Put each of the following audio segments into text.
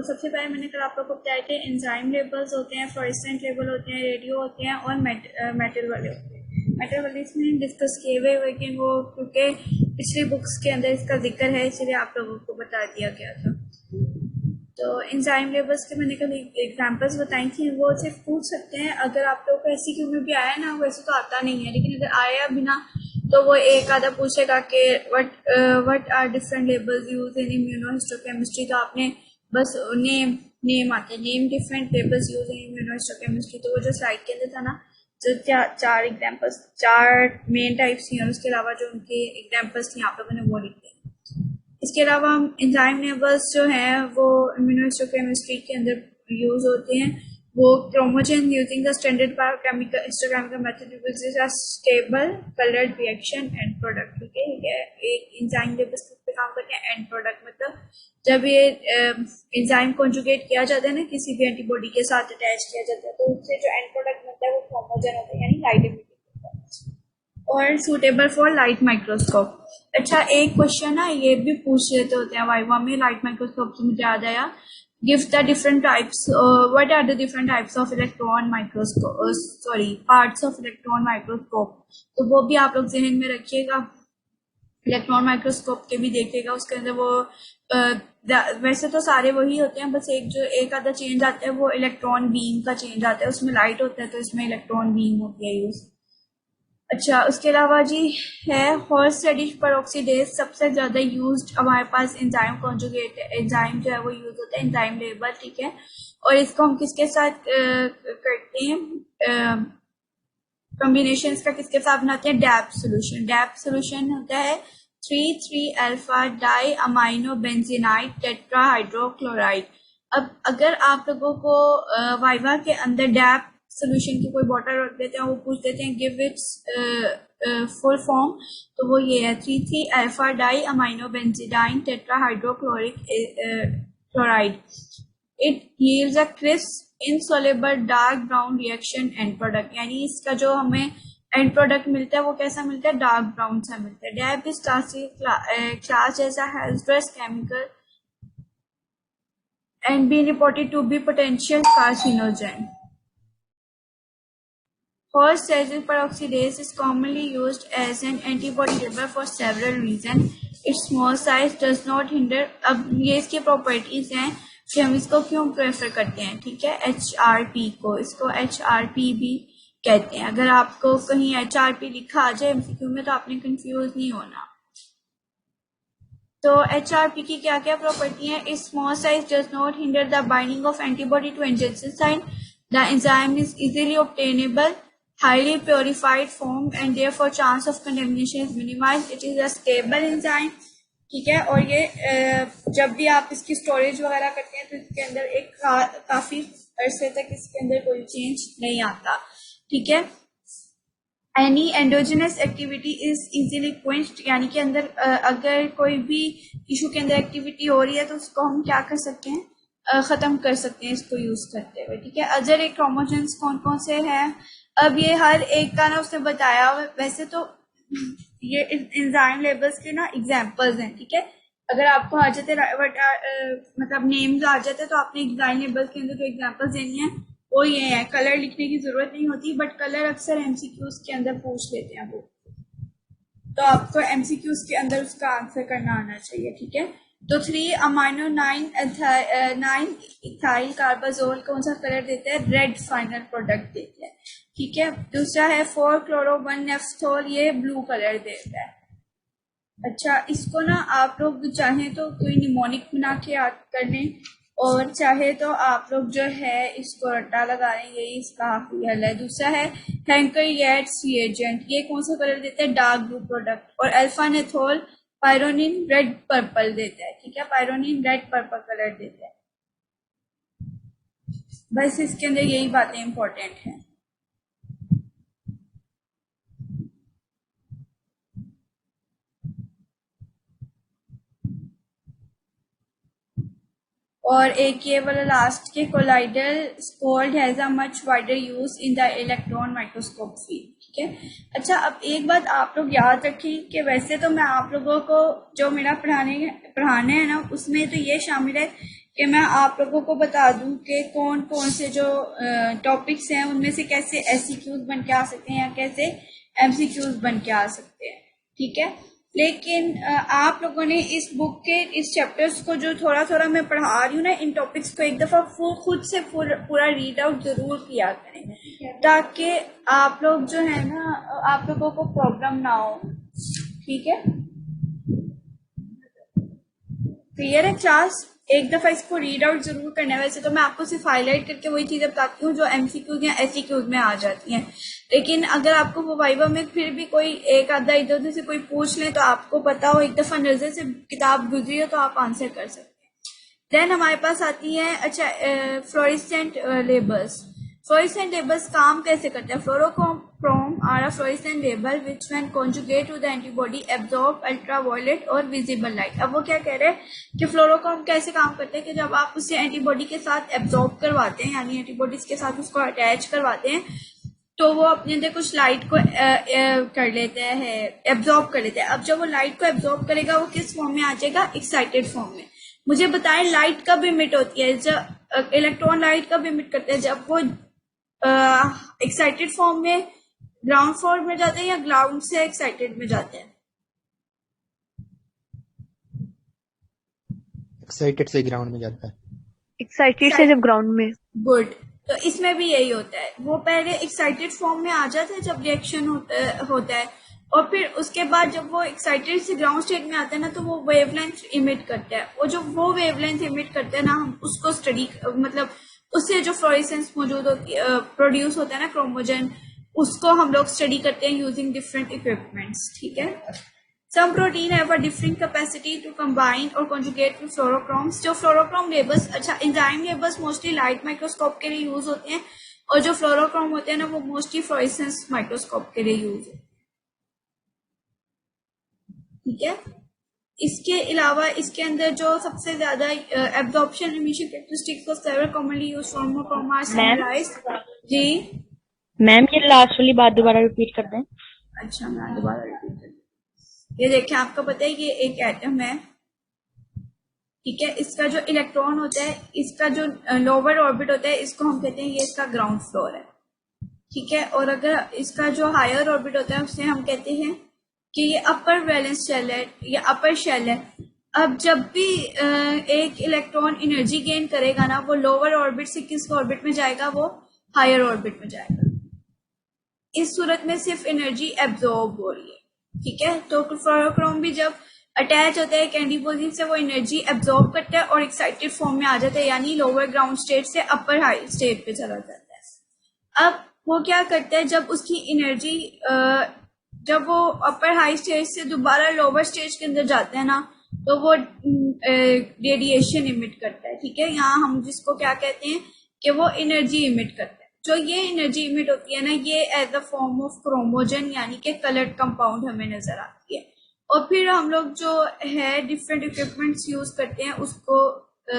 सबसे पहले मैंने कल आप लोगों को बताए थे एंजाइम लेबल्स होते हैं, फ्लोरेसेंट लेबल होते हैं, रेडियो होते हैं और मेटल वाले होते हैं। मेटल वाले इसमें डिस्कस किए हुए, लेकिन वो क्योंकि पिछली बुक्स के अंदर इसका जिक्र है इसलिए आप लोगों को बता दिया गया था। तो एंजाइम लेबल्स के मैंने कल एग्जांपल्स बताई थी, वो सिर्फ पूछ सकते हैं अगर आप लोगों को ऐसी क्यों में भी आया ना, वैसे तो आता नहीं है, लेकिन अगर आया भी ना तो वो एक आधा पूछेगा कि what are different labels use in immunohistochemistry, तो आपने बस नेम आते हैं, name different labels use in immunohistochemistry. तो वो जो स्लाइड के अंदर था ना, जो चार एग्जांपल्स, चार मेन टाइप्स थी और उसके अलावा जो उनके एग्जांपल्स थी आप लोगों ने वो लिखे। इसके अलावा एंजाइम लेबल्स जो हैं वो इम्यूनोहिस्टोकेमिस्ट्री के अंदर यूज होते हैं। वो chromogen using the standard biochemical histochemical method uses a stable coloured reaction end product. ठीक है, एक एंजाइम लेबल्स पे काम करते हैं एंड प्रोडक्ट, मतलब जब ये एंजाइम कॉन्जुगेट किया जाता है ना, किसी भी एंटीबॉडी के साथ अटैच किया जाता है, तो उससे जो एंड प्रोडक्ट बनता है वो क्रोमोजन होता है, यानी लाइट इमिटिंग और सूटेबल फॉर लाइट माइक्रोस्कोप। अच्छा, एक क्वेश्चन ना ये भी पूछ लेते होते हैं वाइवा में लाइट माइक्रोस्कोप से, मुझे याद आया, give the different types, what are the different types of electron microscope, sorry parts of electron microscope. तो वो भी आप लोग जहन में रखिएगा, इलेक्ट्रॉन माइक्रोस्कोप के भी देखिएगा। उसके अंदर वो वैसे तो सारे वही होते हैं, बस एक आधा चेंज आता है, वो इलेक्ट्रॉन बीम का चेंज आता है, उसमें लाइट होता है तो इसमें इलेक्ट्रॉन बीम होती है यूज। अच्छा, उसके अलावा जी है हॉर्स-रेडिश पेरोक्सीडेज, सबसे ज्यादा यूज्ड हमारे पास एंजाइम कॉन्जुगेट एंजाइम जो है वो यूज होता है, एंजाइम लेबल। ठीक है, और इसको हम किसके साथ करते हैं, कॉम्बिनेशन का किसके साथ बनाते हैं, डैप सोल्यूशन। डैप सोल्यूशन होता है 3,3 अल्फा डाई अमाइनो बेंजीनाइट टेट्राहाइड्रोक्लोराइड। अब अगर आप लोगों को वाइवा के अंदर डैप सोल्यूशन की कोई बॉटल रख देते हैं, वो पूछ देते हैं गिव इट्स फुल फॉर्म, तो वो ये है 3,3 alpha di amino benzidine tetrahydrochloric chloride. It yields a crisp insoluble dark brown reaction end product, यानी इसका जो हमें एंड प्रोडक्ट मिलता है वो कैसा मिलता है, डार्क ब्राउन सा मिलता है। DAB is class as a hazardous chemical and being reported to be potential carcinogen. Horse-Russell peroxidase is commonly used as an antibody label for several reasons. Its small size does not hinder. अब ये इसकी properties हैं कि हम इसको क्यों prefer करते हैं। ठीक है, HRP को, इसको HRP भी कहते हैं। अगर आपको कहीं HRP लिखा आ जाए MCQ में तो आपने कंफ्यूज नहीं होना। तो HRP की क्या क्या प्रॉपर्टी है, इस small size does not hinder the binding of antibody to angiotensin, the enzyme is easily obtainable, highly purified form and therefore chance of contamination is minimized. It is a stable enzyme. ठीक है, और ये जब भी आप इसकी storage वगैरह करते हैं तो इसके अंदर एक काफी अरसे तक इसके अंदर कोई चेंज नहीं आता। ठीक है, any endogenous activity is easily quenched, यानी कि अंदर अगर कोई भी टिश्यू के अंदर एक्टिविटी हो रही है तो उसको हम क्या कर सकते हैं, खत्म कर सकते हैं इसको यूज करते हुए। ठीक है, अदर एक क्रोमोजेंस कौन कौन से हैं, अब ये हर एक का ना उसने बताया। वैसे तो ये एंजाइम लेबल्स के ना एग्जांपल्स हैं। ठीक है, अगर आपको आ जाते मतलब नेम्स आ जाते तो आपने एंजाइम लेबल्स के अंदर जो एग्जांपल्स देनी है वो ये है। कलर लिखने की जरूरत नहीं होती, बट कलर अक्सर एमसीक्यूज के अंदर पूछ लेते हैं वो, तो आपको एमसीक्यूज के अंदर उसका आंसर करना आना चाहिए। ठीक है, तो 3 अमाइनो 9 इथाइल कार्बाजोल कौन सा कलर देता है, रेड फाइनल प्रोडक्ट देता है। ठीक है, दूसरा है 4 क्लोरो 1 नेफ्थोल, ये ब्लू कलर देता है। अच्छा, इसको ना आप लोग चाहें तो कोई निमोनिक बना के याद कर लें, और चाहे तो आप लोग जो है इसको रट्टा लगा लें, यही इसका काफी हल है। दूसरा है हैंकर येट्स रिएजेंट, ये कौन सा कलर देता है, डार्क ब्लू प्रोडक्ट, और अल्फा नेथोल पायरोनिन रेड पर्पल देता है। ठीक है, पायरोनिन रेड पर्पल कलर देता है। बस इसके अंदर यही बातें इंपॉर्टेंट हैं। और एक ये वाला लास्ट के colloidal scold has a much wider use in the electron microscope field. ठीक है, अच्छा अब एक बात आप लोग याद रखें कि वैसे तो मैं आप लोगों को जो मेरा पढ़ाने है ना उसमें तो ये शामिल है कि मैं आप लोगों को बता दूं कि कौन कौन से जो टॉपिक्स हैं उनमें से कैसे एससीक्यूज बन के आ सकते हैं या कैसे एमसीक्यूज बन के आ सकते हैं, ठीक है। लेकिन आप लोगों ने इस बुक के इस चैप्टर्स को जो थोड़ा थोड़ा मैं पढ़ा रही हूँ ना, इन टॉपिक्स को एक दफा खुद से पूरा रीड आउट जरूर किया करें, ताकि आप लोग जो है ना, आप लोगों को प्रॉब्लम ना हो, ठीक है। क्लियर है क्लास? एक दफा इसको रीड आउट जरूर करना है। वैसे तो मैं आपको सिर्फ हाईलाइट करके वही चीजें बताती हूँ जो एमसीक्यूज या एससीक्यूज में आ जाती हैं, लेकिन अगर आपको वो वाइवा में फिर भी कोई एक आधा इधर उधर से कोई पूछ ले तो आपको पता हो, एक दफा नजर से किताब गुजरी हो तो आप आंसर कर सकते हैं। देन हमारे पास आती है अच्छा फ्लोरेसेंट लेबल्स। Fluorescent labels काम कैसे करते हैं? Fluorochrome are a fluorescent label which when conjugate to the antibody absorb ultraviolet और visible light। अब वो क्या कह रहे हैं कि फ्लोरोक्रोम कैसे काम करते हैं कि जब आप उसे एंटीबॉडी के साथ एब्जॉर्ब करवाते हैं, यानी एंटीबॉडीज के साथ उसको अटैच करवाते हैं, तो वो अपने अंदर कुछ लाइट को कर लेते हैं, एब्जॉर्ब कर लेते हैं। अब जब वो लाइट को एब्जॉर्ब करेगा वो किस फॉर्म में आ जाएगा? एक्साइटेड फॉर्म में। मुझे बताएं लाइट कब इमिट होती है? जब इलेक्ट्रॉन लाइट कब इमिट करते हैं? जब वो एक्साइटेड फॉर्म में ग्राउंड फॉर्म में जाते हैं या ग्राउंड से एक्साइटेड में जाते हैं? एक्साइटेड से ग्राउंड में जाता है। एक्साइटेड से जब ग्राउंड में। गुड। तो इसमें भी यही होता है, वो पहले एक्साइटेड फॉर्म में आ जाता है जब रिएक्शन होता है, और फिर उसके बाद जब वो एक्साइटेड से ग्राउंड स्टेट में आता है ना, तो वो वेवलेंथ इमिट करता है, और जो वो वेवलेंथ इमिट करता है ना, हम उसको स्टडी, मतलब उससे जो फ्लोरेसेंस मौजूद होती है, प्रोड्यूस होता है ना क्रोमोजन, उसको हम लोग स्टडी करते हैं यूजिंग डिफरेंट इक्विपमेंट्स, ठीक है। Some protein have a different capacity to combine or conjugate with fluorochromes। जो fluorochrome labels, अच्छा enzyme labels mostly light microscope के लिए यूज होते हैं, और जो fluorochrome होते हैं ना वो मोस्टली फ्लोरेसेंस माइक्रोस्कोप के लिए यूज होते हैं, ठीक है। इसके अलावा इसके अंदर जो सबसे ज्यादा absorption emission characteristics of several commonly used fluorochrome are summarized. जी मैम ये लास्ट वाली बात दोबारा रिपीट कर दें। अच्छा मैं दोबारा रिपीट कर, ये देखें, आपको पता है कि एक एटम है, ठीक है, इसका जो इलेक्ट्रॉन होता है, इसका जो लोअर ऑर्बिट होता है, इसको हम कहते हैं ये इसका ग्राउंड फ्लोर है, ठीक है। और अगर इसका जो हायर ऑर्बिट होता है उसे हम कहते हैं कि ये अपर वैलेंस शेल है या अपर शेल है। अब जब भी एक इलेक्ट्रॉन एनर्जी गेन करेगा ना, वो लोअर ऑर्बिट से किस ऑर्बिट में जाएगा? वो हायर ऑर्बिट में जाएगा। इस सूरत में सिर्फ एनर्जी एब्जॉर्ब हो रही है, ठीक है। तो फ्लोरोक्रोम भी जब अटैच होता है एंटीबॉडी से, वो एनर्जी एब्जॉर्ब करता है और एक्साइटेड फॉर्म में आ जाता है, यानी लोअर ग्राउंड स्टेट से अपर हाई स्टेट पे चला जाता है। अब वो क्या करता है, जब उसकी एनर्जी जब वो अपर हाई स्टेज से दोबारा लोअर स्टेज के अंदर जाता है ना, तो वो रेडिएशन इमिट करता है, ठीक है। यहाँ हम जिसको क्या कहते हैं कि वो एनर्जी इमिट करता है। जो ये एनर्जी इमिट होती है ना, ये एज अ फॉर्म ऑफ क्रोमोजन यानी कि कलर्ड कंपाउंड हमें नजर आती है, और फिर हम लोग जो है डिफरेंट इक्विपमेंट्स यूज करते हैं उसको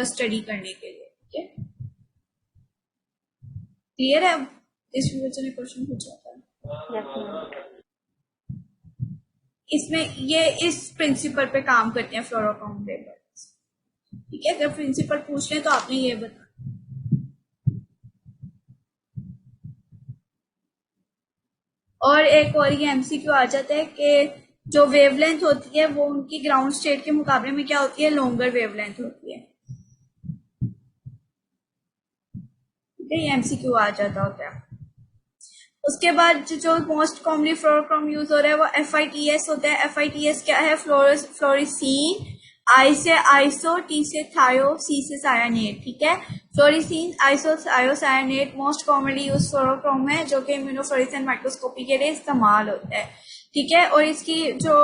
स्टडी करने के लिए, ठीक है। क्लियर है? इस बच्चे ने क्वेश्चन पूछा था, इसमें ये इस प्रिंसिपल पे काम करते हैं फ्लोरोक्रोम लेबल्स, ठीक है। अगर प्रिंसिपल पूछ लें तो आपने ये बता, और एक और ये एमसीक्यू आ जाता है कि जो वेवलेंथ होती है वो उनकी ग्राउंड स्टेट के मुकाबले में क्या होती है? लॉन्गर वेवलेंथ होती है, ठीक है। ये एमसीक्यू आ जाता होता है। उसके बाद जो मोस्ट कॉमनली फ्लोरोक्रोम यूज हो रहा है वो FITS होता है। FITS क्या है? फ्लोरिसीन, आई से आइसो, टी से थायो, सी से सायानेट, ठीक है। फ्लोरिसीन आइसो थायोसायानेट मोस्ट कॉमनली यूज फ्लोरोक्रोम है, जो कि इम्यूनोफ्लोरेसेंट माइक्रोस्कोपी के लिए इस्तेमाल होता है, ठीक है। और इसकी जो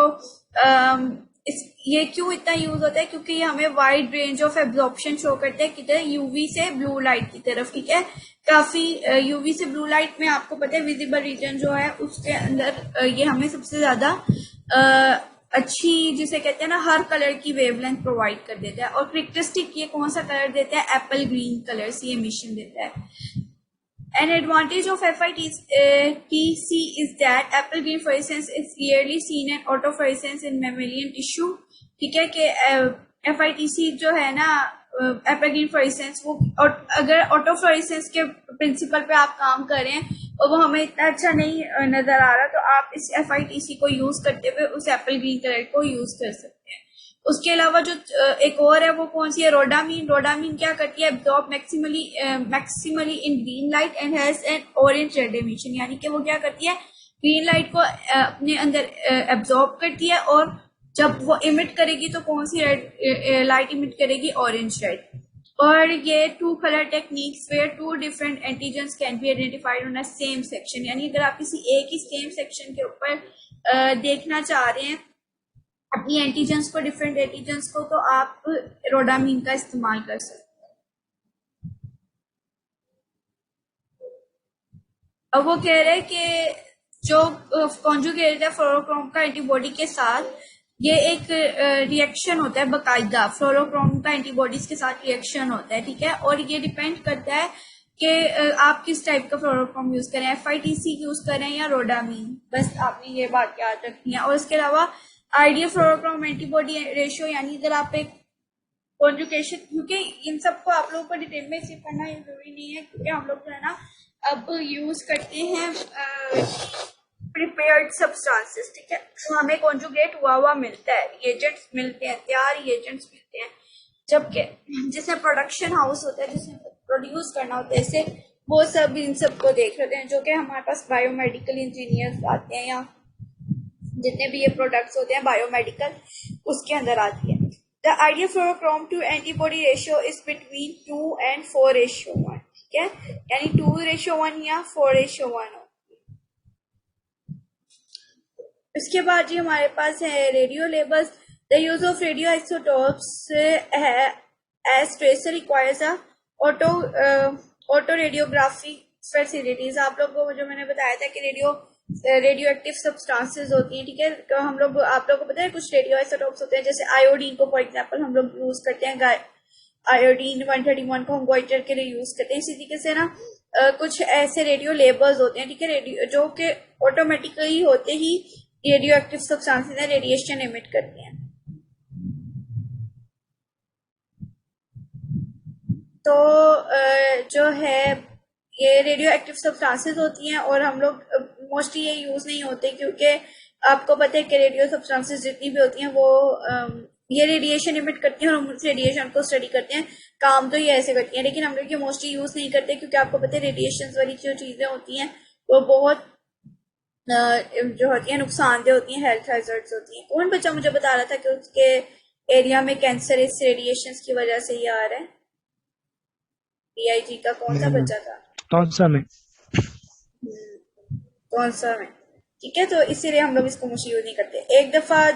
ये क्यों इतना यूज होता है? क्योंकि ये हमें wide range of absorption show करते हैं, किधर? यूवी से ब्लू लाइट की तरफ, ठीक है। काफी यूवी से ब्लू लाइट में आपको पता है विजिबल रीजन जो है उसके अंदर ये हमें सबसे ज्यादा अच्छी, जिसे कहते हैं ना, हर कलर की वेवलेंथ प्रोवाइड कर देता है। और करेक्टरिस्टिक ये कौन सा कलर देता है? एप्पल ग्रीन कलर सी एमिशन देता है। An advantage of FITC is that apple green fluorescence is clearly seen in autofluorescence in mammalian tissue, ठीक है। कि FITC जो है ना एप्पल ग्रीन फॉर इंस्टेंस वो, और अगर ऑटो फ्लोरेसेंस के प्रिंसिपल पे आप काम कर रहे हैं और वो हमें इतना अच्छा नहीं नजर आ रहा, तो आप इस FITC को यूज करते हुए उस एप्पल ग्रीन कलर को यूज कर सकते हैं। उसके अलावा जो एक और है वो कौन सी है, रोडामीन। रोडामीन क्या करती है, absorb maximally in green light and has an orange red emission, यानी कि वो क्या करती है, ग्रीन लाइट को अपने अंदर एब्जॉर्ब करती है और जब वो इमिट करेगी तो कौन सी रेड लाइट इमिट करेगी, ऑरेंज रेड। और ये two colour techniques where two different antigens can be identified on a same section, यानी अगर आप किसी एक ही सेम सेक्शन के ऊपर देखना चाह रहे हैं अपनी एंटीजन्स को, डिफरेंट एंटीजन्स को, तो आप रोडामीन का इस्तेमाल कर सकते हैं। अब वो कह रहे हैं कि जो कॉन्जुगेटेड है फ्लोरोक्रोम का एंटीबॉडी के साथ, ये एक रिएक्शन होता है बाकायदा, फ्लोरोक्रोम का एंटीबॉडीज के साथ रिएक्शन होता है, ठीक है। और ये डिपेंड करता है कि आप किस टाइप का फ्लोरोक्रोम यूज करें, FITC यूज करें या रोडामीन, बस आपने ये बात याद रखनी है। और इसके अलावा आइडियल फ्लोरोक्रोम एंटीबॉडी रेशियो, यानी अगर आप एक कॉन्जुगेशन, क्योंकि इन सबको आप लोगों को डिटेल में सिर्फ पढ़ना जरूरी नहीं है, क्योंकि हम लोग जो है ना अब यूज करते हैं प्रिपेयर्ड सब्सटेंसेस, ठीक है। तो हमें कॉन्जुगेट हुआ मिलता है, रिएजेंट्स मिलते हैं, तैयार रिएजेंट्स मिलते हैं, जबकि जिसमें प्रोडक्शन हाउस होता है, जिसमें प्रोड्यूस करना होता है, इसे वो सब इन सबको देख लेते हैं, जो कि हमारे पास बायोमेडिकल इंजीनियर्स आते हैं, या जितने भी ये प्रोडक्ट्स होते हैं बायोमेडिकल, उसके अंदर आती है। The ideal fluorochrome to antibody ratio is between 2 and 4:1, ठीक है, यानी 2:1 या 4:1 हो। इसके बाद जी हमारे पास है radio labels. The use of radio isotopes as tracer requires a auto radiography facilities. आप लोगों को जो मैंने बताया था कि रेडियो एक्टिव सब्सटेंसेस होती हैं, ठीक है। तो हम लोग, आप लोगों को पता है कुछ रेडियो आइसोटोप्स होते हैं, जैसे आयोडीन को फॉर एग्जांपल हम लोग यूज करते हैं, आयोडीन 131 को हम गोइटर के लिए यूज करते हैं। इसी तरीके से ना कुछ ऐसे रेडियो लेबल्स होते हैं, ठीक है, रेडियो जो कि ऑटोमेटिकली होते ही रेडियो एक्टिव सब्सटेंसेस है, रेडिएशन एमिट करते हैं। तो जो है ये रेडियो एक्टिव सब्सटेंसेस होती हैं, और हम लोग मोस्टली ये यूज नहीं होते, क्योंकि आपको पता है कि रेडियो सब्सटेंसेस जितनी भी होती हैं वो ये रेडिएशन इमिट करती हैं, और हम उस रेडिएशन को स्टडी करते हैं, काम तो ये ऐसे करती हैं, लेकिन हम लोग ये मोस्टली यूज नहीं करते, क्योंकि आपको पता है रेडिएशन वाली जो चीजें होती हैं वो बहुत जो होती है नुकसानदेह होती हैं, हेल्थ हैजर्ड्स होती हैं। कौन बच्चा मुझे बता रहा था कि उसके एरिया में कैंसर इस रेडिएशन की वजह से ही आ रहा है? PIG का कौन सा बच्चा था? कौन सा में? कौन सा में, ठीक है। तो इसीलिए हम लोग इसको मुझे यूज नहीं करते। एक दफा